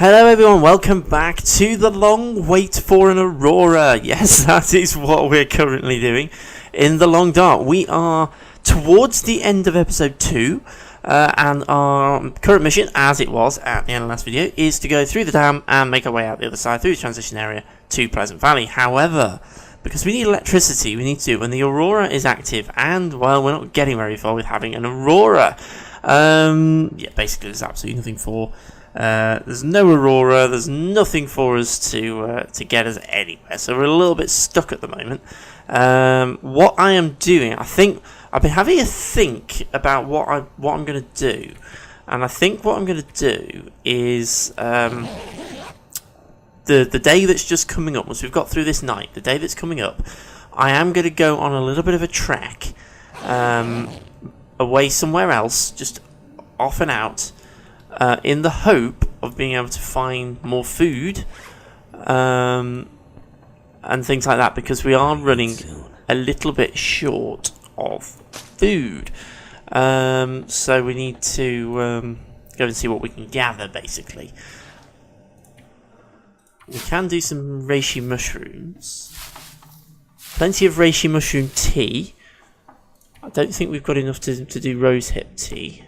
Hello everyone, welcome back to the long wait for an Aurora. Yes, that is what we're currently doing in the long dark. We are towards the end of episode 2, and our current mission, as it was at the end of the last video, is to go through the dam and make our way out the other side through the transition area to Pleasant Valley. However, because we need electricity, we need to do it when the Aurora is active, and, well, we're not getting very far with having an Aurora. Yeah, basically there's absolutely nothing for... there's no Aurora, there's nothing for us to get us anywhere, so we're a little bit stuck at the moment. What I am doing, I think, I've been having a think about what I'm going to do, and I think what I'm going to do is, the day that's just coming up, once we've got through this night, the day that's coming up, I am going to go on a little bit of a trek, away somewhere else, just off and out, in the hope of being able to find more food and things like that, because we are running a little bit short of food. So we need to go and see what we can gather, basically. We can do some reishi mushrooms. Plenty of reishi mushroom tea. I don't think we've got enough to do rosehip tea.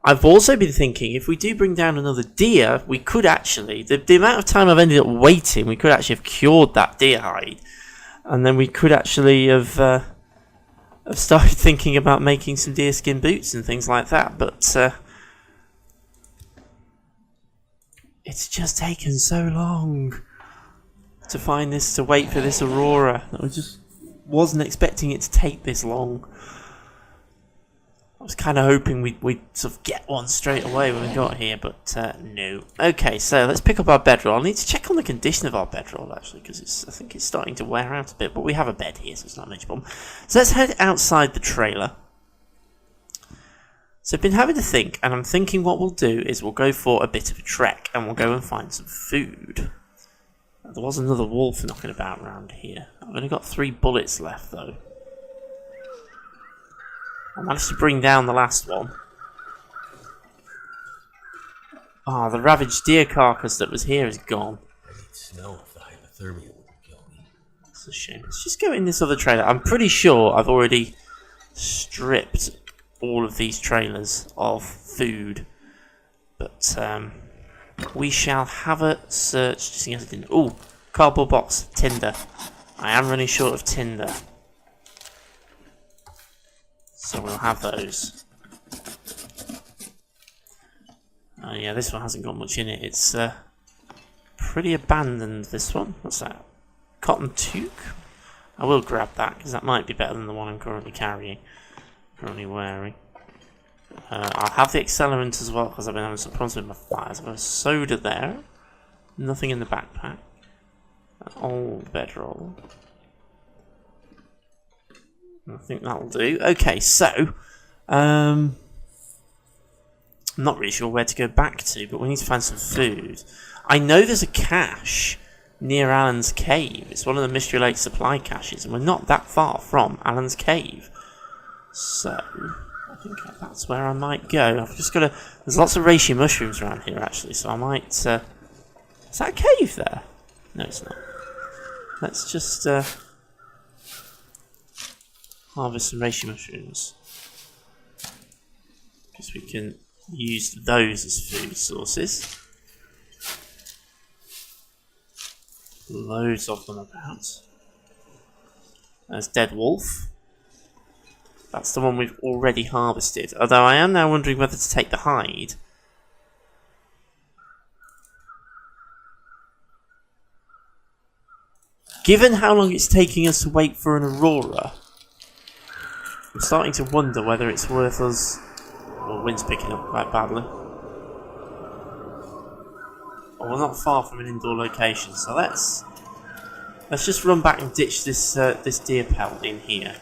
I've also been thinking, if we do bring down another deer, we could actually, the amount of time I've ended up waiting, we could actually have cured that deer hide. And then we could actually have started thinking about making some deerskin boots and things like that. But it's just taken so long to find this, to wait for this Aurora. I just wasn't expecting it to take this long. I was kind of hoping we'd sort of get one straight away when we got here, but no. Okay, so let's pick up our bedroll. I need to check on the condition of our bedroll, actually, because I think it's starting to wear out a bit, but we have a bed here, so it's not a major problem. So let's head outside the trailer. So I've been having to think, and I'm thinking what we'll do is we'll go for a bit of a trek, and we'll go and find some food. There was another wolf knocking about around here. I've only got 3 bullets left, though. I managed to bring down the last one. Ah, the ravaged deer carcass that was here is gone. I need snow if the hypothermia wouldn't kill me. That's a shame. Let's just go in this other trailer. I'm pretty sure I've already stripped all of these trailers of food. But we shall have a search just in case I didn't. Ooh, cardboard box, tinder. I am running short of tinder. So we'll have those. Oh yeah, this one hasn't got much in it. It's pretty abandoned, this one. What's that? Cotton toque? I will grab that, because that might be better than the one I'm currently carrying. Currently wearing. I'll have the accelerant as well, because I've been having some problems with my fires. I've got a soda there. Nothing in the backpack. An old bedroll. I think that'll do. Okay, so I'm not really sure where to go back to, but we need to find some food. I know there's a cache near Alan's Cave. It's one of the Mystery Lake supply caches, and we're not that far from Alan's Cave. So I think that's where I might go. I've just got to... There's lots of reishi mushrooms around here, actually, so I might... Is that a cave there? No, it's not. Let's just... harvest some reishi mushrooms, because we can use those as food sources. Loads of them about. There's dead wolf. That's the one we've already harvested, although I am now wondering whether to take the hide. Given how long it's taking us to wait for an Aurora, I'm starting to wonder whether it's worth us... Well, wind's picking up quite badly. Oh, we're not far from an indoor location, so let's just run back and ditch this this deer pelt in here.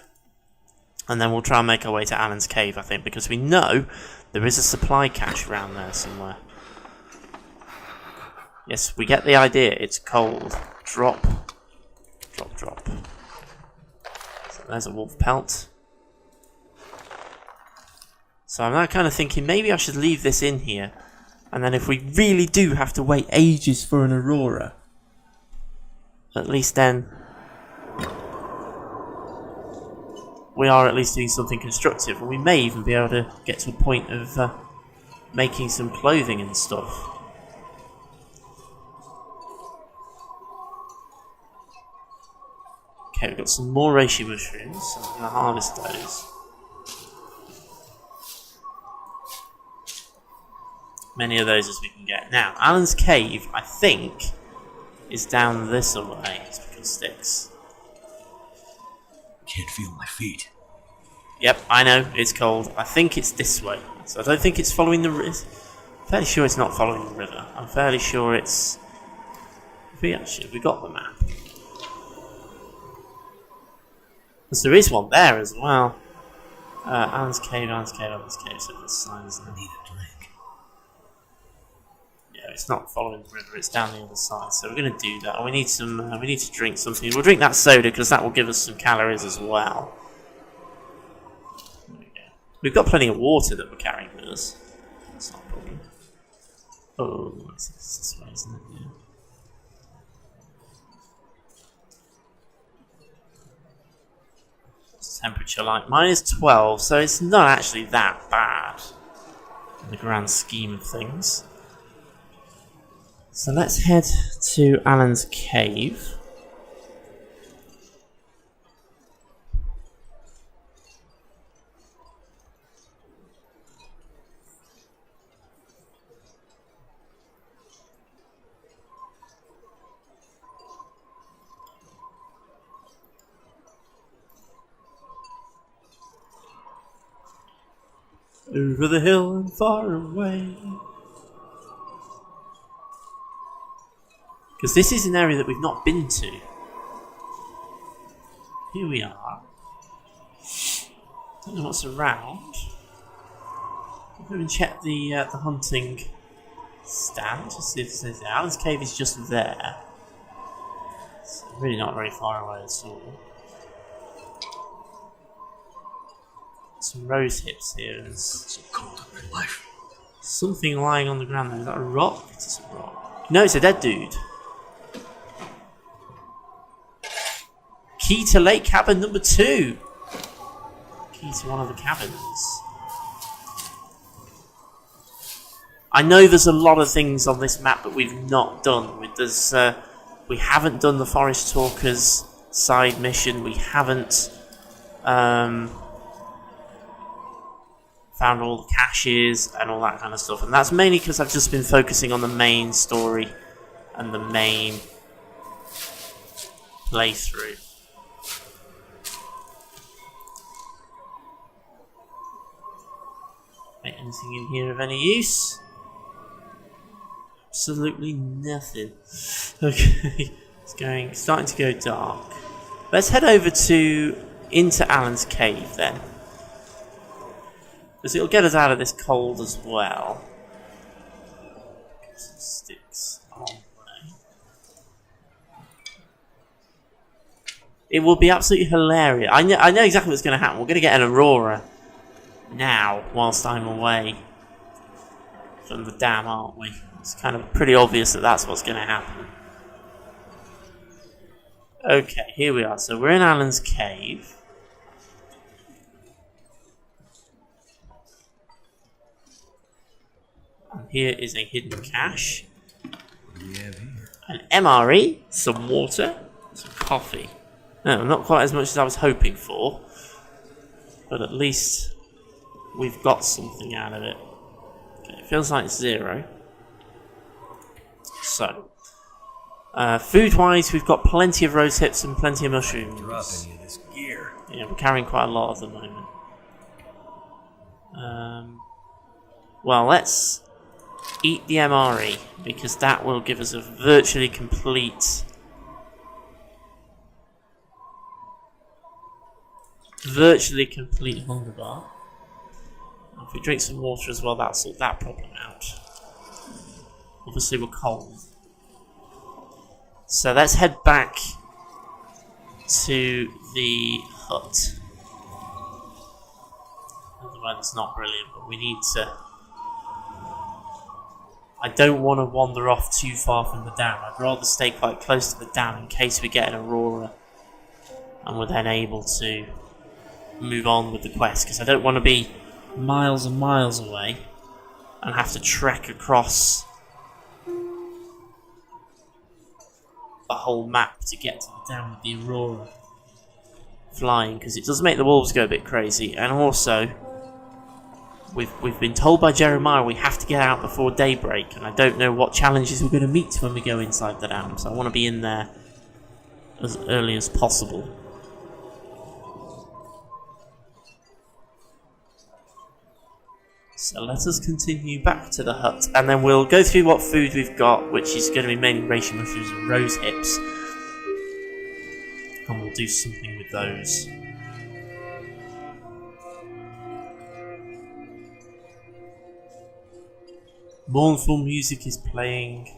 And then we'll try and make our way to Alan's Cave, I think, because we know there is a supply cache around there somewhere. Yes, we get the idea. It's cold. Drop. Drop, drop. So there's a wolf pelt. So I'm now kind of thinking maybe I should leave this in here And then if we really do have to wait ages for an Aurora, at least then we are at least doing something constructive, and we may even be able to get to a point of making some clothing and stuff. Okay, we've got some more reishi mushrooms, so I'm going to harvest those. Many of those as we can get. Now, Alan's Cave, I think, is down this way. It's picking sticks. Can't feel my feet. Yep, I know, it's cold. I think it's this way. So I don't think it's following the river. I'm fairly sure it's not following the river. I'm fairly sure it's... We got the map. Because there is one there as well. Alan's Cave, Alan's Cave, Alan's Cave. So there's signs there. I need a drink. Yeah, it's not following the river. It's down the other side. So we're going to do that. We need some. We need to drink something. We'll drink that soda because that will give us some calories as well. There we go. We've got plenty of water that we're carrying with us. That's not a problem. Oh, it's this way, isn't it? Yeah. Temperature like -12, so it's not actually that bad in the grand scheme of things. So let's head to Alan's Cave. Over the hill and far away. Because this is an area that we've not been to. Here we are. Don't know what's around. I'll go and check the hunting stand to see if there's anything. Alan's Cave is just there. It's really not very far away at all. Some rose hips here. And So cold in my life. something lying on the ground there. Is that a rock? It's a rock. No, it's a dead dude. Key to Lake Cabin number 2. Key to one of the cabins. I know there's a lot of things on this map that we've not done. We haven't done the Forest Talkers side mission. We haven't found all the caches and all that kind of stuff, and that's mainly because I've just been focusing on the main story and the main playthrough. Anything in here of any use? Absolutely nothing. Okay, it's starting to go dark. Let's head over into Alan's Cave then. Because it'll get us out of this cold as well. Some sticks on the way. It will be absolutely hilarious. I know exactly what's going to happen. We're going to get an Aurora now, whilst I'm away from the dam, aren't we? It's kind of pretty obvious that that's what's going to happen. Okay, here we are. So we're in Alan's Cave. And here is a hidden cache. What do we have here? An MRE, some water, some coffee. No, not quite as much as I was hoping for. But at least we've got something out of it. Okay, it feels like 0. So, food-wise, we've got plenty of rose hips and plenty of mushrooms. Drop any of this gear. Yeah, we're carrying quite a lot at the moment. Well, let's eat the MRE, because that will give us a virtually complete hunger bar. If we drink some water as well, that'll sort that problem out. Obviously we're cold. So let's head back to the hut. The weather's not brilliant, but we need to I don't want to wander off too far from the dam. I'd rather stay quite close to the dam in case we get an Aurora and we're then able to move on with the quest, because I don't want to be miles and miles away and have to trek across a whole map to get to the dam with the Aurora flying, because it does make the wolves go a bit crazy. And also, we've been told by Jeremiah we have to get out before daybreak, and I don't know what challenges we're going to meet when we go inside the dam, so I want to be in there as early as possible. So let us continue back to the hut, and then we'll go through what food we've got, which is going to be mainly reishi mushrooms and rose hips, and we'll do something with those. Mournful music is playing.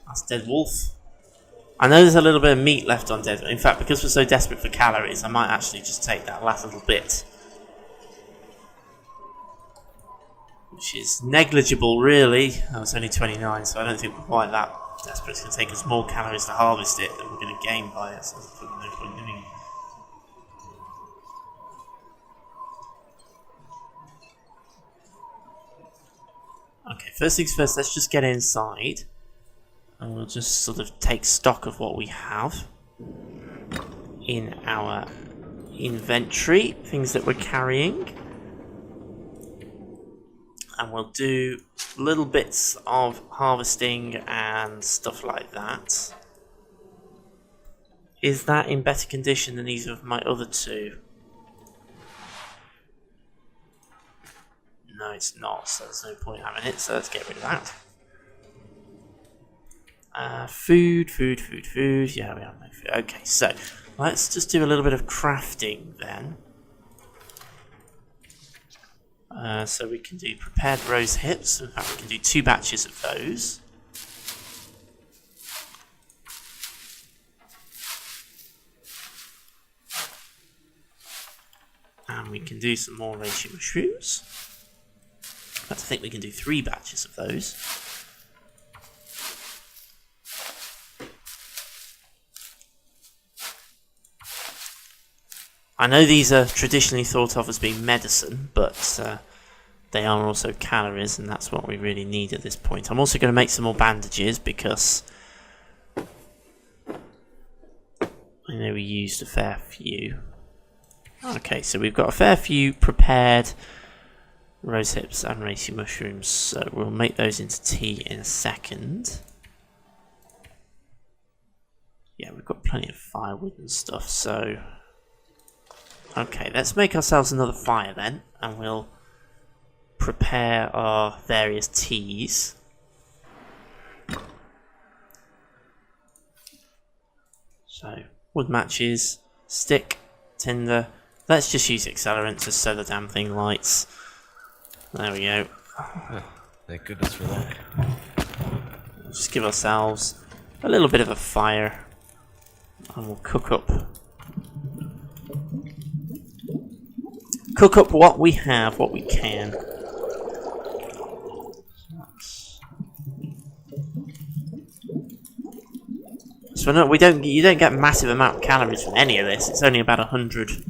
That's dead wolf. I know there's a little bit of meat left on dead. In fact, because we're so desperate for calories, I might actually just take that last little bit. Which is negligible, really. Oh, it's only 29, so I don't think we're quite that desperate. It's going to take us more calories to harvest it than we're going to gain by it, so there's probably no point doing it. Okay, first things first, let's just get inside. And we'll just sort of take stock of what we have in our inventory, things that we're carrying. And we'll do little bits of harvesting and stuff like that. Is that in better condition than either of my other two? No, it's not, so there's no point having it, so let's get rid of that. Food. Yeah, we have no food. Okay, so let's just do a little bit of crafting then. So we can do prepared rose hips. In fact, we can do 2 batches of those. And we can do some more reishi mushrooms. In fact, I think we can do 3 batches of those. I know these are traditionally thought of as being medicine, but they are also calories, and that's what we really need at this point. I'm also going to make some more bandages, because I know we used a fair few. Okay, so we've got a fair few prepared rose hips and reishi mushrooms, so we'll make those into tea in a second. Yeah, we've got plenty of firewood and stuff, so... Okay, let's make ourselves another fire then, and we'll prepare our various teas. So, wood matches, stick, tinder. Let's just use accelerant to so the damn thing lights. There we go. Thank goodness for that. Just give ourselves a little bit of a fire, and we'll cook up what we have, what we can. So no, you don't get a massive amount of calories from any of this. It's only about 100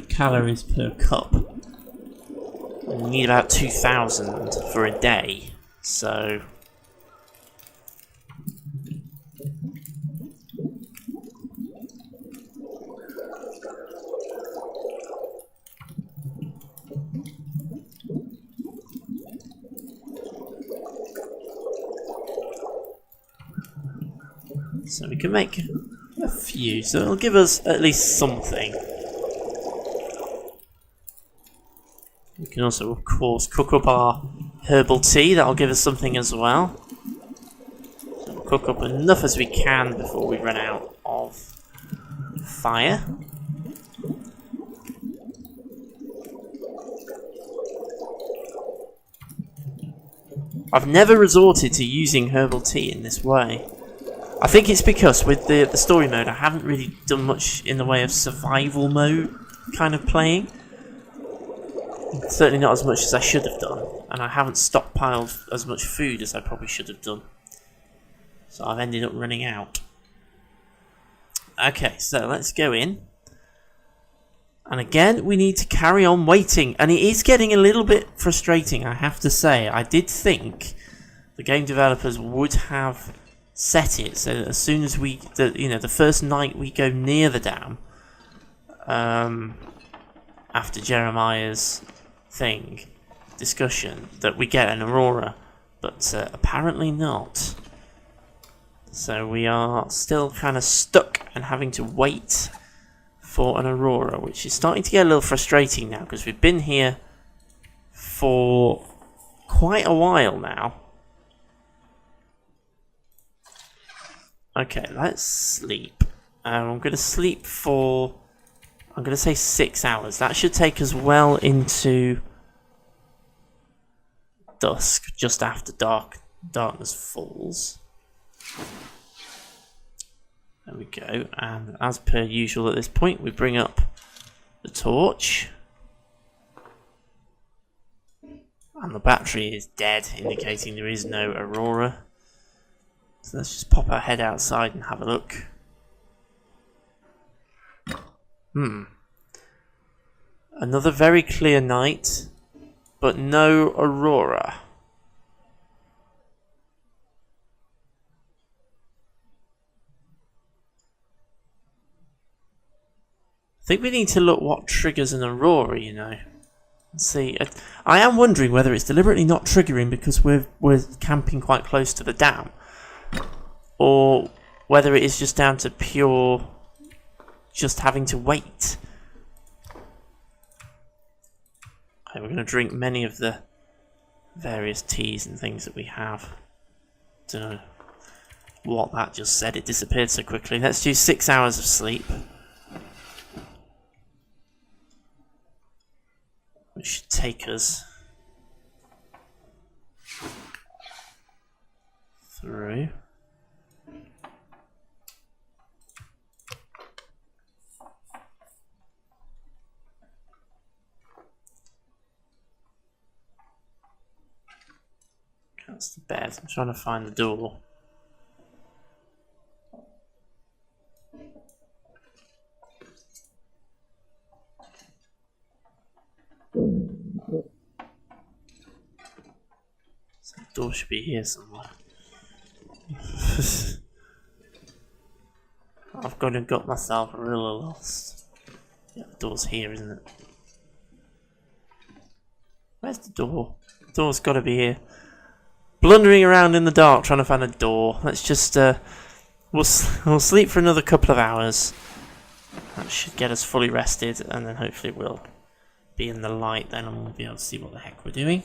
calories per cup. And you need about 2,000 for a day. So we can make a few, so it'll give us at least something. We can also, of course, cook up our herbal tea. That'll give us something as well. So we'll cook up enough as we can before we run out of fire. I've never resorted to using herbal tea in this way. I think it's because with the story mode, I haven't really done much in the way of survival mode kind of playing. Certainly not as much as I should have done, and I haven't stockpiled as much food as I probably should have done. So I've ended up running out. Okay, so let's go in. And again, we need to carry on waiting, and it is getting a little bit frustrating, I have to say. I did think the game developers would have set it so that as soon as the first night we go near the dam, after Jeremiah's discussion, that we get an Aurora, but apparently not. So we are still kind of stuck and having to wait for an Aurora, which is starting to get a little frustrating now because we've been here for quite a while now. Okay, let's sleep. I'm going to sleep for, I'm going to say 6 hours. That should take us well into dusk, just after darkness falls. There we go, and as per usual at this point, we bring up the torch. And the battery is dead, indicating there is no Aurora. So let's just pop our head outside and have a look. Another very clear night, but no Aurora. I think we need to look what triggers an Aurora, you know. Let's see. I am wondering whether it's deliberately not triggering because we're camping quite close to the dam, or whether it is just down to pure just having to wait. Okay, we're going to drink many of the various teas and things that we have. Don't know what that just said. It disappeared so quickly. Let's do 6 hours of sleep. Which should take us through. That's the bed. I'm trying to find the door. So the door should be here somewhere. I've got myself really lost. Yeah, the door's here, isn't it? Where's the door? The door's got to be here. Blundering around in the dark trying to find a door. Let's just we'll sleep for another couple of hours. That should get us fully rested, and then hopefully we'll be in the light then, and we'll be able to see what the heck we're doing.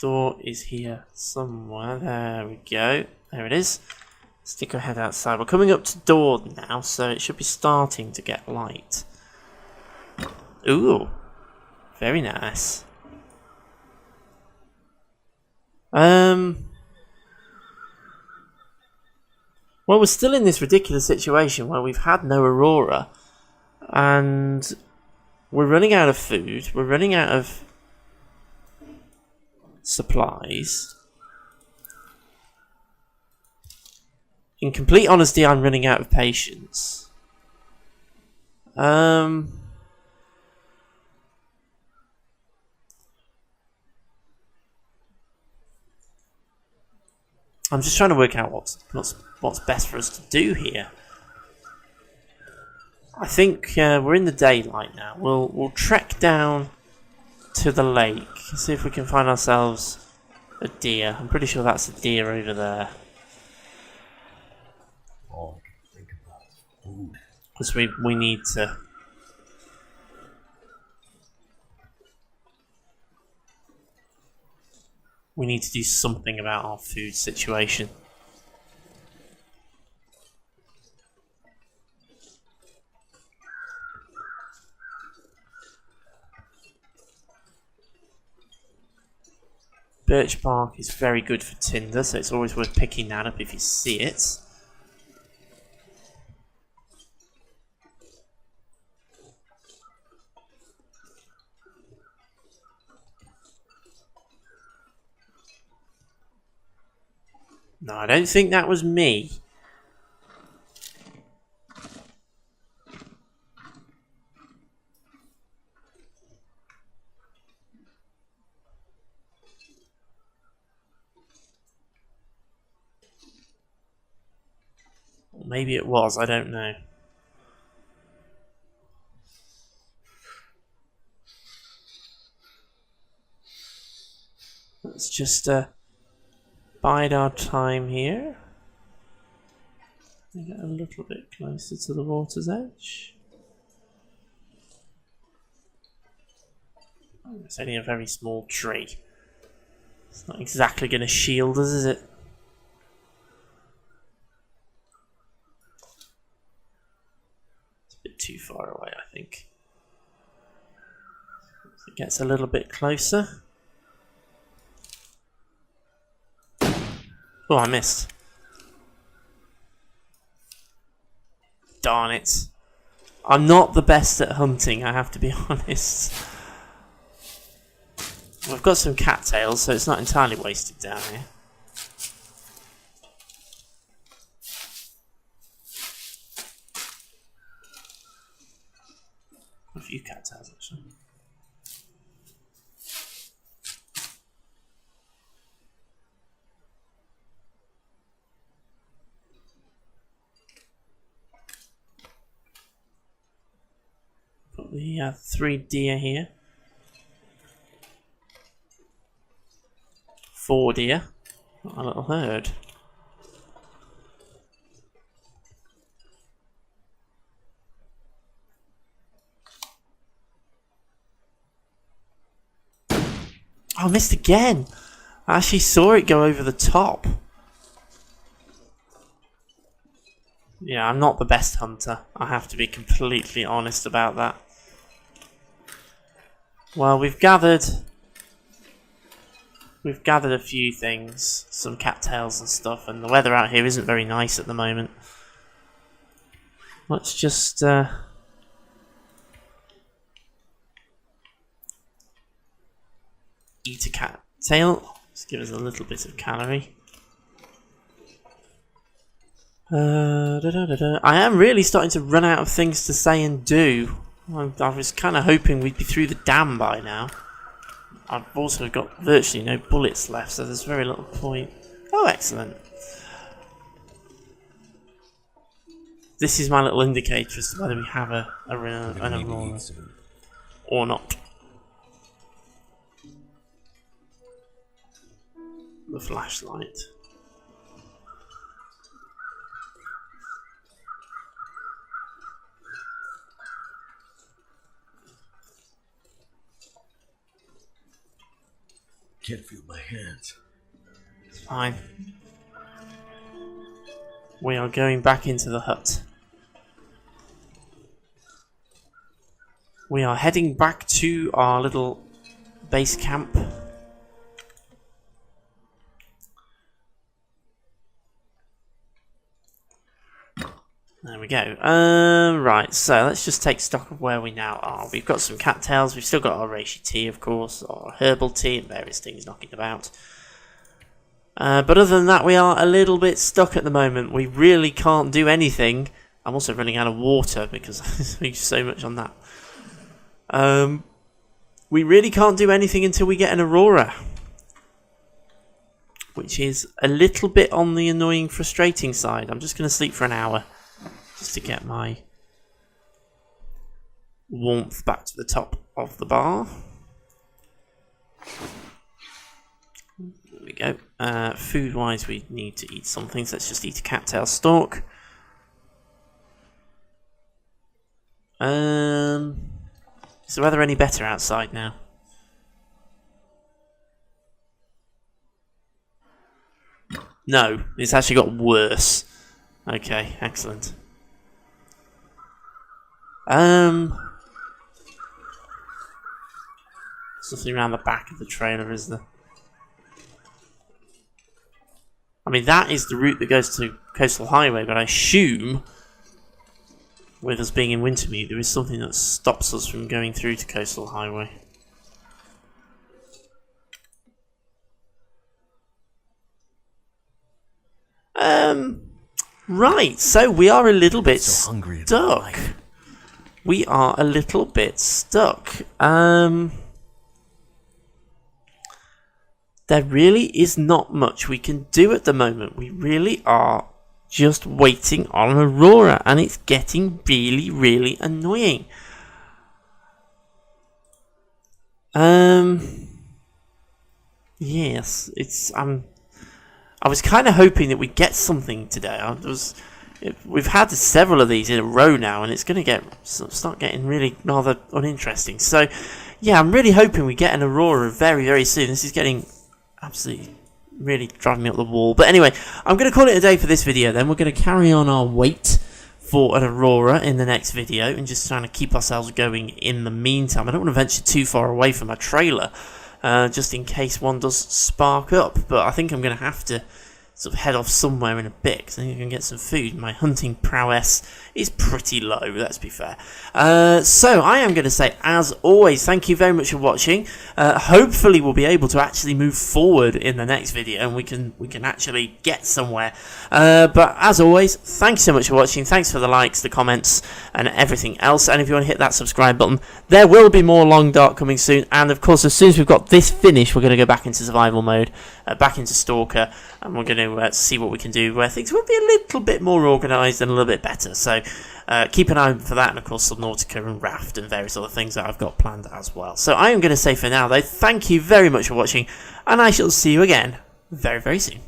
Door is here somewhere. There we go. There it is. Stick our head outside. We're coming up to dawn now, so it should be starting to get light. Ooh, very nice. Well, we're still in this ridiculous situation where we've had no Aurora, and we're running out of food. We're running out of supplies. In complete honesty, I'm running out of patience. I'm just trying to work out what's best for us to do here. I think we're in the daylight now. We'll trek down to the lake, see if we can find ourselves a deer. I'm pretty sure that's a deer over there. Because we need to do something about our food situation. Birch bark is very good for tinder, so it's always worth picking that up if you see it. No, I don't think that was me. Maybe it was, I don't know. Let's just bide our time here. Get a little bit closer to the water's edge. Oh, it's only a very small tree. It's not exactly going to shield us, is it? Too far away, I think. It gets a little bit closer. Oh, I missed. Darn it. I'm not the best at hunting, I have to be honest. We've got some cattails, so it's not entirely wasted down here. A few cattails, actually. Got the 3 deer here. 4 deer. Not a little herd. Oh, I missed again. I actually saw it go over the top. Yeah, I'm not the best hunter. I have to be completely honest about that. Well, we've gathered a few things, some cattails and stuff, and the weather out here isn't very nice at the moment. Let's just eat a cattail. Just give us a little bit of calorie. I am really starting to run out of things to say and do. I was kind of hoping we'd be through the dam by now. I've also got virtually no bullets left, so there's very little point. Oh, excellent. This is my little indicator as to whether we have an Aurora or not. The flashlight. Can't feel my hands. It's fine. We are going back into the hut. We are heading back to our little base camp. There we go. Right, so let's just take stock of where we now are. We've got some cattails, we've still got our reishi tea, of course, our herbal tea, and various things knocking about. But other than that, we are a little bit stuck at the moment. We really can't do anything. I'm also running out of water because I spent so much on that. We really can't do anything until we get an Aurora, which is a little bit on the annoying, frustrating side. I'm just going to sleep for an hour. Just to get my warmth back to the top of the bar. There we go. Food-wise, we need to eat something, so let's just eat a cattail stalk. Is the weather any better outside now? No, it's actually got worse. Okay, excellent. Something around the back of the trailer, is there? I mean, that is the route that goes to Coastal Highway, but I assume, with us being in Wintermute, there is something that stops us from going through to Coastal Highway. Right, so we are a little bit stuck. We are a little bit stuck. There really is not much we can do at the moment. We really are just waiting on Aurora, and it's getting really, really annoying. Yes, it's I was kind of hoping that we'd get something today. We've had several of these in a row now, and it's going to start getting really rather uninteresting. So, yeah, I'm really hoping we get an Aurora very, very soon. This is getting absolutely really driving me up the wall. But anyway, I'm going to call it a day for this video then. We're going to carry on our wait for an Aurora in the next video and just trying to keep ourselves going in the meantime. I don't want to venture too far away from my trailer, just in case one does spark up. But I think I'm going to have to sort of head off somewhere in a bit, because I think I can get some food. My hunting prowess is pretty low, let's be fair. So I am going to say, as always, thank you very much for watching. Hopefully we'll be able to actually move forward in the next video, and we can actually get somewhere. But as always, thanks so much for watching. Thanks for the likes, the comments, and everything else. And if you want to hit that subscribe button, there will be more Long Dark coming soon. And of course, as soon as we've got this finished, we're going to go back into survival mode, back into Stalker, and we're going to see what we can do where things will be a little bit more organised and a little bit better. So keep an eye out for that, and of course Subnautica and Raft and various other things that I've got planned as well. So I am going to say for now though, thank you very much for watching, and I shall see you again very, very soon.